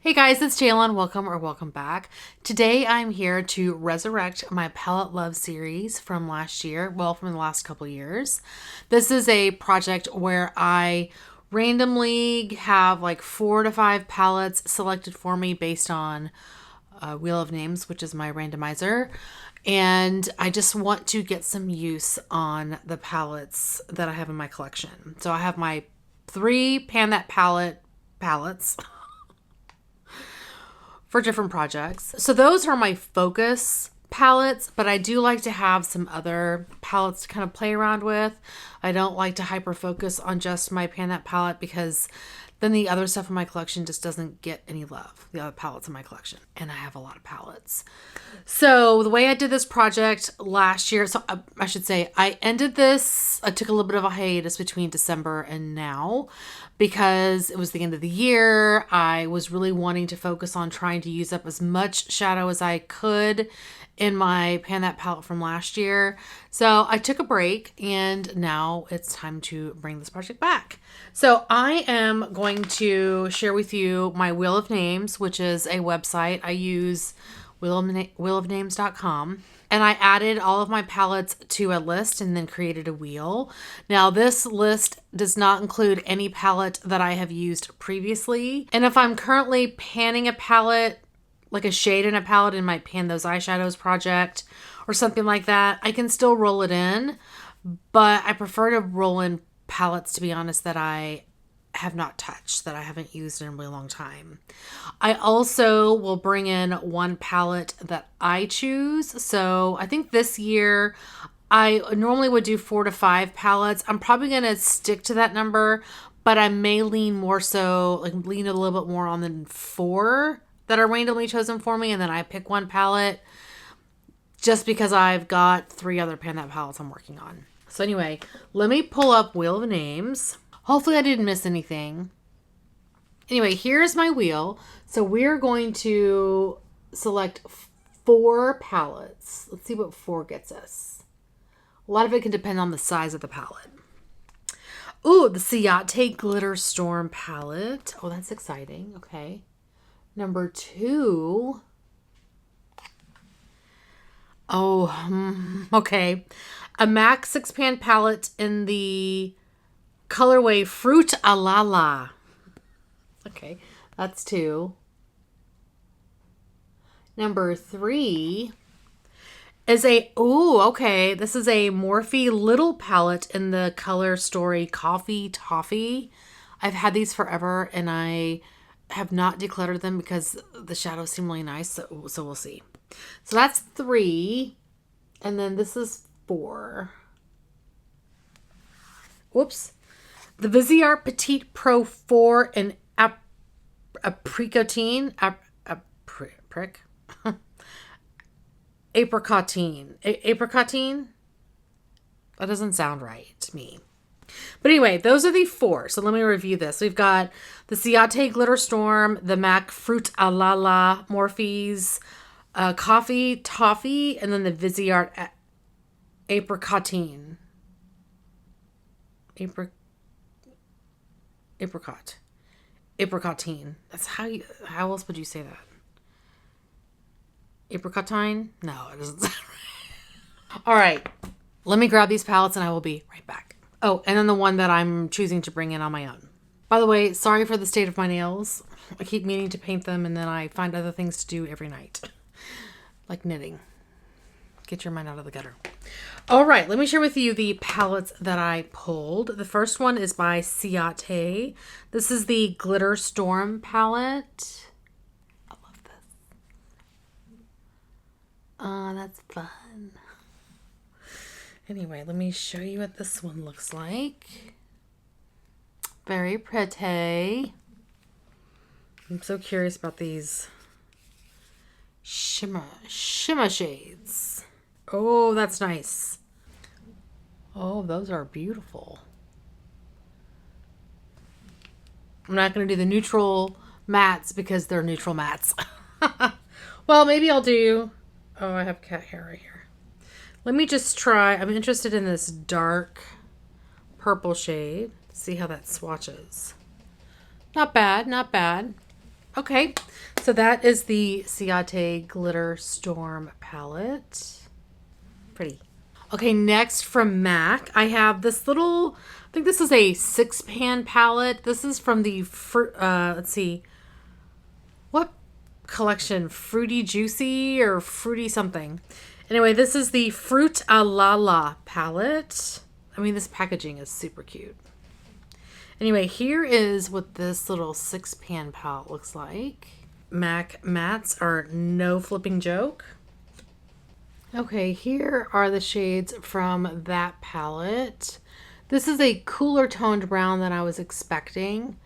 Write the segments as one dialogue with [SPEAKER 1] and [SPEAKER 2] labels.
[SPEAKER 1] Hey guys, it's Jalen. Welcome back. Today I'm here to resurrect my palette love series from last year, well, from the last couple years. This is a project where I randomly have like 4 to 5 palettes selected for me based on Wheel of Names, which is my randomizer. And I just want to get some use on the palettes that I have in my collection. So I have my 3 Pan That Palette palettes for different projects. So those are my focus palettes, but I do like to have some other palettes to kind of play around with. I don't like to hyper focus on just my Pan That palette because then the other stuff in my collection just doesn't get any love, the other palettes in my collection. And I have a lot of palettes. So the way I did this project last year, so I should say I ended this, I took a little bit of a hiatus between December and now because it was the end of the year. I was really wanting to focus on trying to use up as much shadow as I could in my Pan That palette from last year. So I took a break and now it's time to bring this project back. So I am going to share with you my Wheel of Names, which is a website I use, wheelofnames.com. And I added all of my palettes to a list and then created a wheel. Now this list does not include any palette that I have used previously. And if I'm currently panning a palette, like a shade in a palette in my Pan Those Eyeshadows project or something like that, I can still roll it in. But I prefer to roll in palettes, to be honest, that I have not touched, that I haven't used in a really long time. I also will bring in one palette that I choose. So I think this year I normally would do 4 to 5 palettes. I'm probably going to stick to that number, but I may lean more so, like lean a little bit more on the 4 that are randomly chosen for me. And then I pick one palette just because I've got 3 other Pan That palettes I'm working on. So anyway, let me pull up Wheel of Names. Hopefully I didn't miss anything. Anyway, here's my wheel. So we're going to select 4 palettes. Let's see what 4 gets us. A lot of it can depend on the size of the palette. Ooh, the Outtake Glitter Storm palette. Oh, that's exciting. Okay. Number 2. Oh, okay. A MAC 6-pan palette in the colorway Fruit a la la. Okay, that's 2. Number 3 is okay. This is a Morphe Little palette in the color story Coffee Toffee. I've had these forever and I have not decluttered them because the shadows seem really nice. So we'll see. So that's 3. And then this is 4. Whoops. The Viseart Petite Pro 4 in apricotine. Apricotine. Apricotine? That doesn't sound right to me. But anyway, those are the 4. So let me review this. We've got the Outtake Glitter Storm, the MAC Fruit a la la, Morphe's Coffee Toffee, and then the Viseart Apricotine. Apricotine. That's how else would you say that? Apricotine? No, it doesn't sound right. All right. Let me grab these palettes and I will be right back. Oh, and then the one that I'm choosing to bring in on my own. By the way, sorry for the state of my nails. I keep meaning to paint them and then I find other things to do every night. Like knitting. Get your mind out of the gutter. All right, let me share with you the palettes that I pulled. The first one is by Outtake. This is the Glitter Storm palette. I love this. Oh, that's fun. Anyway, let me show you what this one looks like. Very pretty. I'm so curious about these shimmer shades. Oh, that's nice. Oh, those are beautiful. I'm not going to do the neutral mattes because they're neutral mattes. Well, maybe I'll do... Oh, I have cat hair right here. Let me just try. I'm interested in this dark purple shade. See how that swatches. Not bad, not bad. Okay, so that is the Ciate Glitter Storm palette. Pretty. Okay, next from MAC, I have this little, I think this is a 6-pan palette. This is from the, let's see, what collection? Fruity Juicy or Fruity something. Anyway, this is the Fruit a la la palette. I mean, this packaging is super cute. Anyway, here is what this little 6-pan palette looks like. MAC mattes are no flipping joke. Okay, here are the shades from that palette. This is a cooler toned brown than I was expecting,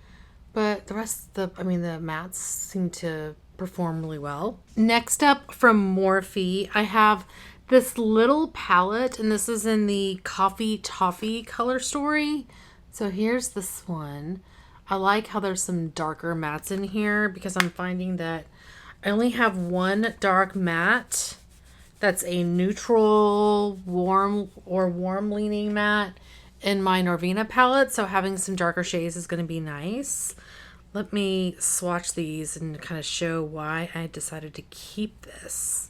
[SPEAKER 1] but the rest of the mattes seem to perform really well. Next up from Morphe, I have this little palette, and this is in the Coffee Toffee color story. So here's this one. I like how there's some darker mattes in here because I'm finding that I only have one dark matte that's a neutral, warm or warm leaning matte in my Norvina palette. So having some darker shades is going to be nice. Let me swatch these and kind of show why I decided to keep this.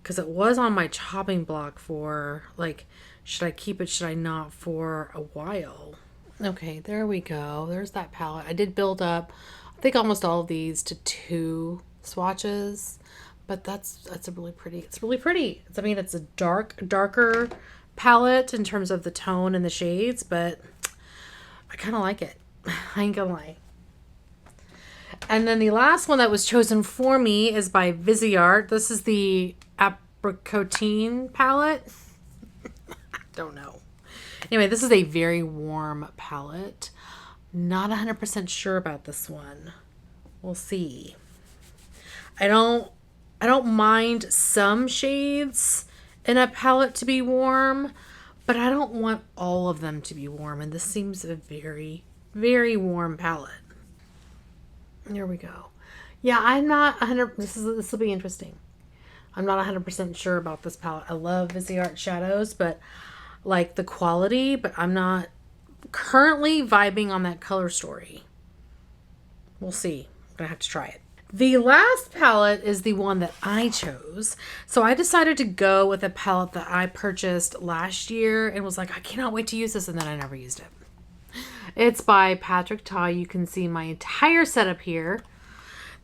[SPEAKER 1] Because it was on my chopping block for, like, should I keep it, should I not, for a while. Okay, there we go. There's that palette. I did build up, I think, almost all of these to 2 swatches. But that's a really pretty, it's really pretty. I mean, it's a darker palette in terms of the tone and the shades, but I kind of like it. I ain't gonna lie. And then the last one that was chosen for me is by Viseart. This is the Apricotine palette. I don't know. Anyway, this is a very warm palette. Not 100% sure about this one. We'll see. I don't mind some shades in a palette to be warm, but I don't want all of them to be warm. And this seems a very, very warm palette. There we go. Yeah, I'm not 100. This will be interesting. I'm not 100% sure about this palette. I love Viseart shadows, but like the quality, but I'm not currently vibing on that color story. We'll see. I'm gonna have to try it. The last palette is the one that I chose. So I decided to go with a palette that I purchased last year and was like, I cannot wait to use this, and then I never used it. It's by Patrick Ta. You can see my entire setup here.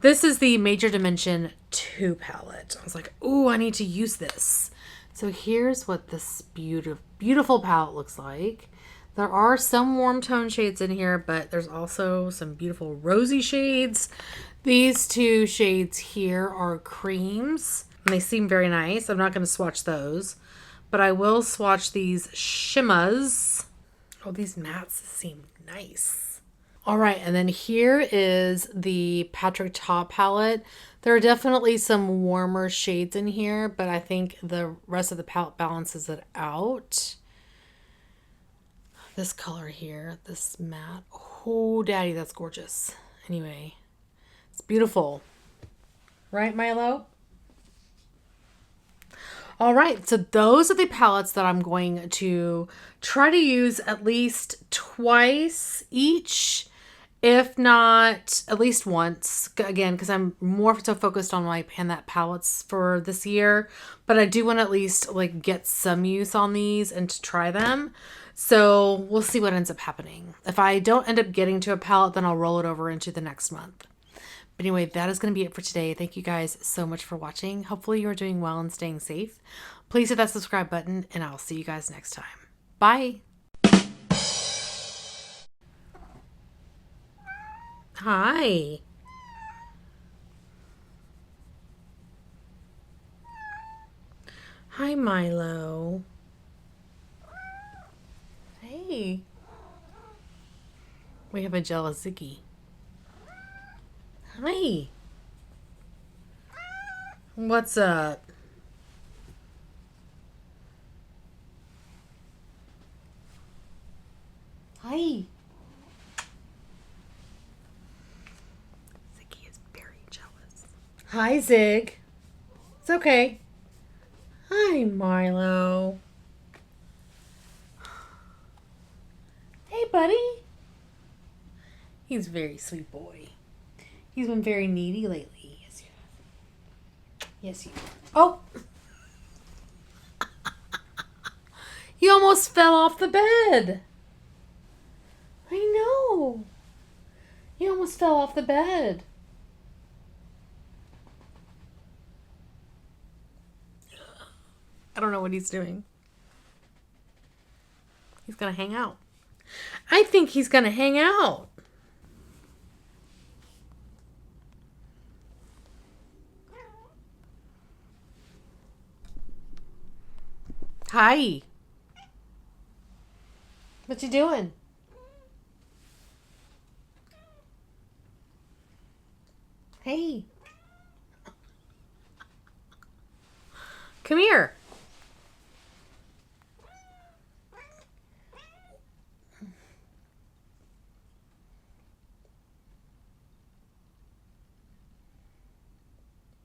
[SPEAKER 1] This is the Major Dimension 2 palette. I was like, ooh, I need to use this. So here's what this beautiful palette looks like. There are some warm tone shades in here, but there's also some beautiful rosy shades. These 2 shades here are creams, and they seem very nice. I'm not going to swatch those, but I will swatch these shimmas. Oh, these mattes seem nice. All right, and then here is the Patrick Ta palette. There are definitely some warmer shades in here, but I think the rest of the palette balances it out. This color here, this matte. Oh, daddy, that's gorgeous. Anyway, it's beautiful. Right, Milo? All right, so those are the palettes that I'm going to try to use at least twice each, if not at least once. Again, because I'm more so focused on my Pan That palettes for this year, but I do want to at least like get some use on these and to try them. So we'll see what ends up happening. If I don't end up getting to a palette, then I'll roll it over into the next month. But anyway, that is going to be it for today. Thank you guys so much for watching. Hopefully you are doing well and staying safe. Please hit that subscribe button, and I'll see you guys next time. Bye. Hi. Hi, Milo. Hey. We have a jealous Ziggy. Hi. What's up? Hi. Ziggy is very jealous. Hi, Zig. It's okay. Hi, Milo. Hey, buddy. He's a very sweet boy. He's been very needy lately. Yes, you have. Yes, you have. Oh! He almost fell off the bed. I know. He almost fell off the bed. I don't know what he's doing. He's gonna hang out. I think he's gonna hang out. Hi. What you doing? Hey. Come here.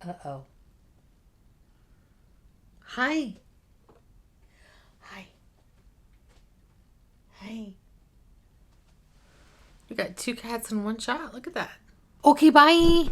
[SPEAKER 1] Uh-oh. Hi. Hi. Hi. You got 2 cats in one shot. Look at that. Okay, bye.